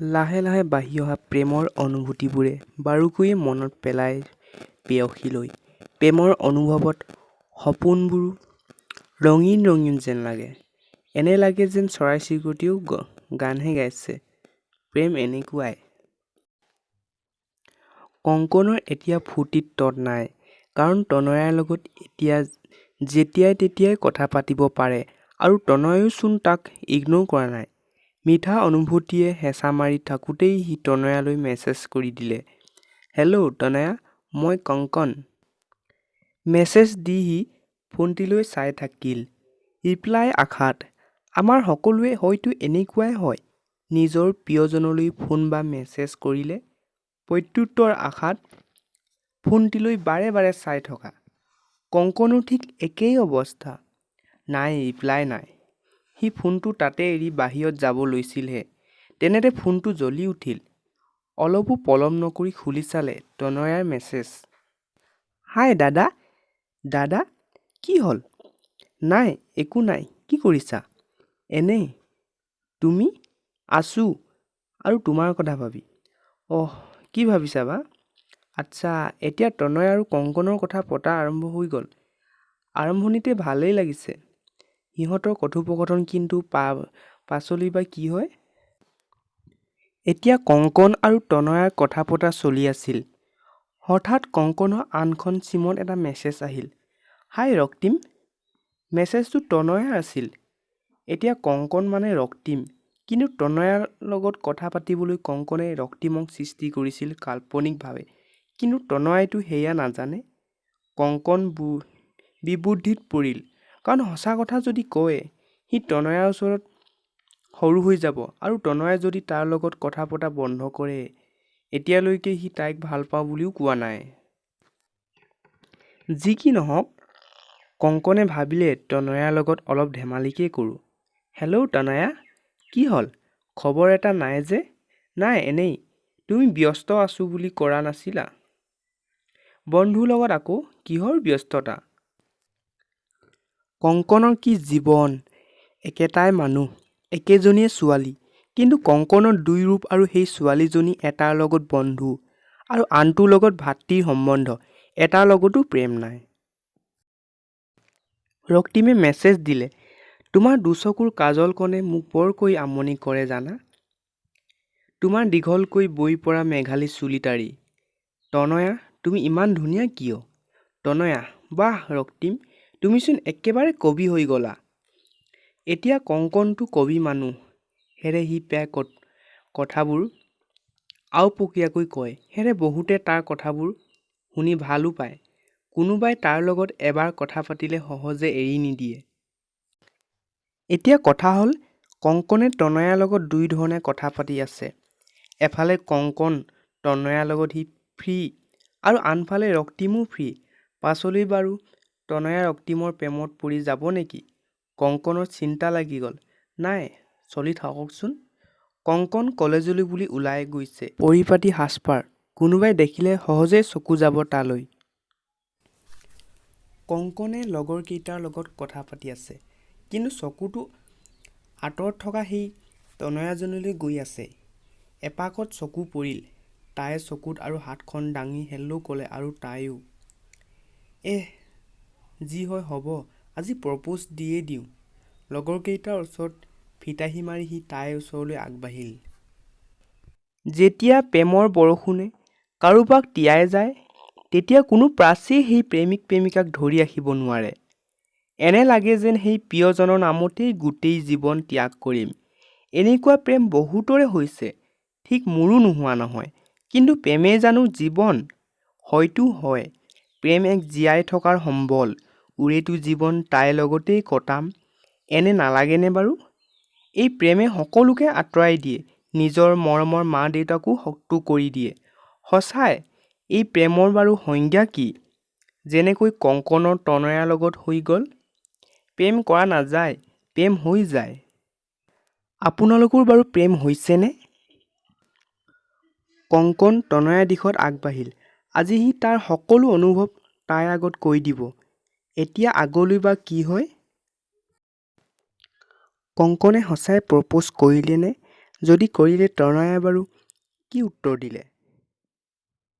লাহে লাহে বাঢ়ি অহা প্ৰেমৰ অনুভূতিবোৰে বাৰুকৈয়ে মনত পেলায় প্ৰেয়সীলৈ। প্ৰেমৰ অনুভৱত সপোনবোৰ ৰঙীন ৰঙীন যেন লাগে। এনে লাগে যেন চৰাই-চিৰিকটিয়েও গানহে গাইছে। প্ৰেম এনেকুৱাই। কংকনৰ এতিয়া ফূৰ্তিত তত নাই। কাৰণ তনয়াৰ লগত এতিয়া যেতিয়াই তেতিয়াই কথা পাতিব পাৰে আৰু তনয়াও চোন তাক ইগনৰ কৰা নাই। মিঠা অনুভূতিয়ে হেঁচা মাৰি থাকোঁতেই সি তনয়ালৈ মেছেজ কৰি দিলে, "হেল্ল' তনয়া, মই কংকন।" মেছেজ দি সি ফোনটিলৈ চাই থাকিল। ৰিপ্লাই আশাত। আমাৰ সকলোৱে হয়তো এনেকুৱাই হয়। নিজৰ প্ৰিয়জনলৈ ফোন বা মেছেজ কৰিলে প্ৰত্যুত্তৰ আশাত ফোনটিলৈ বাৰে বাৰে চাই থকা। কংকনো ঠিক একেই অৱস্থা। নাই ৰিপ্লাই নাই। সি ফোনটো তাতে এৰি বাহিৰত যাব লৈছিলহে, তেনেতে ফোনটো জ্বলি উঠিল। অলপো পলম নকৰি খুলি চালে তনয়াৰ মেছেজ। "হাই দাদা।" "দাদা? কি হ'ল?" "নাই, একো নাই। কি কৰিছা?" "এনেই।" "তুমি?" "আছোঁ, আৰু তোমাৰ কথা ভাবি।" "অহ, কি ভাবিছা বা?" "আচ্ছা, এতিয়া তনয় আৰু কংকনৰ কথা পতা আৰম্ভ হৈ গ'ল।" "আৰম্ভণিতে ভালেই লাগিছে। সিহঁতৰ কথোপকথন কিন্তু পাছলৈ বা কি হয়?" এতিয়া কংকন আৰু তনয়াৰ কথা পতা চলি আছিল। হঠাৎ কংকনৰ আনখন চিমত এটা মেছেজ আহিল। "হাই ৰক্তিম।" মেছেজটো তনয়াৰ আছিল। এতিয়া কংকন মানে ৰক্তিম, কিন্তু তনয়াৰ লগত কথা পাতিবলৈ কংকনে ৰক্তিমক সৃষ্টি কৰিছিল কাল্পনিকভাৱে। কিন্তু তনয়াইতো সেয়া নাজানে। কংকন বিবুদ্ধিত পৰিল। কাৰণ সঁচা কথা যদি কয়, সি তনয়াৰ ওচৰত সৰু হৈ যাব আৰু তনয়াই যদি তাৰ লগত কথা পতা বন্ধ কৰে। এতিয়ালৈকে সি তাইক ভাল পাওঁ বুলিও কোৱা নাই। যি কি নহওক, কংকনে ভাবিলে তনয়াৰ লগত অলপ ধেমালিকেই কৰোঁ। "হেল্ল' তনয়া, কি হ'ল? খবৰ এটা নাই যে?" "নাই, এনেই। তুমি ব্যস্ত আছো বুলি কৰা নাছিলা?" "বন্ধুৰ লগত আকৌ কিহৰ ব্যস্ততা?" কংকনৰ কি জীৱন! একেটাই মানুহ, একেজনীয়ে ছোৱালী। কিন্তু কংকনৰ দুই ৰূপ আৰু সেই ছোৱালীজনী এটাৰ লগত বন্ধু আৰু আনটোৰ লগত ভাতৃৰ সম্বন্ধ। এটাৰ লগতো প্ৰেম নাই। ৰক্তিমে মেছেজ দিলে, "তোমাৰ দুচকুৰ কাজলকণে মোক বৰকৈ আমনি কৰে জানা। তোমাৰ দীঘলকৈ বৈ পৰা মেঘালী চুলি তাৰি। তনয়া, তুমি ইমান ধুনীয়া কিয়?" তনয়া, "বাহ ৰক্তিম, তুমিচোন একেবাৰে কবি হৈ গলা।" এতিয়া কংকনটো কবি মানুহ। হেৰে সি প্ৰায় কথাবোৰ আওপকীয়াকৈ কয়। হেৰে বহুতে তাৰ কথাবোৰ শুনি ভালো পায়। কোনোবাই তাৰ লগত এবাৰ কথা পাতিলে সহজে এৰি নিদিয়ে। এতিয়া কথা হ'ল, কংকনে তনয়াৰ লগত দুই ধৰণে কথা পাতি আছে। এফালে কংকন তনয়াৰ লগত সি ফ্ৰী আৰু আনফালে ৰক্তিমো ফ্ৰী। পাছলৈ বাৰু তনয়া ৰক্তিমৰ প্ৰেমত পৰি যাব নেকি? কংকনৰ চিন্তা লাগি গ'ল। নাই, চলি থাককচোন। কংকন কলেজলৈ বুলি ওলাই গৈছে। পৰিপাটি সাজপাৰ। কোনোবাই দেখিলে সহজেই চকু যাব তালৈ। কংকনে লগৰকেইটাৰ লগত কথা পাতি আছে। কিন্তু চকুটো আঁতৰত থকা সেই তনয়াজনীলৈ গৈ আছে। এপাকত চকু পৰিল। তাইৰ চকুত আৰু হাতখন দাঙি হেল্ল' ক'লে আৰু তাইও। যি হয় হ'ব, আজি প্ৰপ'জ দিয়েই দিওঁ। লগৰকেইটাৰ ওচৰত ফিতাহি মাৰি সি তাইৰ ওচৰলৈ আগবাঢ়িল। যেতিয়া প্ৰেমৰ বৰষুণে কাৰোবাক তিয়াই যায়, তেতিয়া কোনো প্ৰাচীয়ে সেই প্ৰেমিক-প্ৰেমিকাক ধৰি ৰাখিব নোৱাৰে। এনে লাগে যেন সেই প্ৰিয়জনৰ নামতেই গোটেই জীৱন ত্যাগ কৰিম। এনেকুৱা প্ৰেম বহুতৰে হৈছে, ঠিক মোৰো নোহোৱা নহয়। কিন্তু প্ৰেমেই জানো জীৱন? হয়তো হয়। প্ৰেম এক জীয়াই থকাৰ সম্বল। ওৰেটো জীৱন তাইৰ লগতেই কটাম, এনে নালাগেনে বাৰু? এই প্ৰেমে সকলোকে আঁতৰাই দিয়ে। নিজৰ মৰমৰ মা-দেউতাকো শত্ৰু কৰি দিয়ে। সঁচাই, এই প্ৰেমৰ বাৰু সংজ্ঞা কি? যেনেকৈ কংকনৰ তনয়াৰ লগত হৈ গ'ল। প্ৰেম কৰা নাযায়, প্ৰেম হৈ যায়। আপোনালোকৰ বাৰু প্ৰেম হৈছেনে? কংকন তনয়াৰ দিশত আগবাঢ়িল। আজি সি তাৰ সকলো অনুভৱ তাইৰ আগত কৈ দিব। এতিয়া আগলৈ বা কি হয়? কংকনে সঁচাই প্ৰপ'জ কৰিলেনে? যদি কৰিলে তনয়াই বাৰু কি উত্তৰ দিলে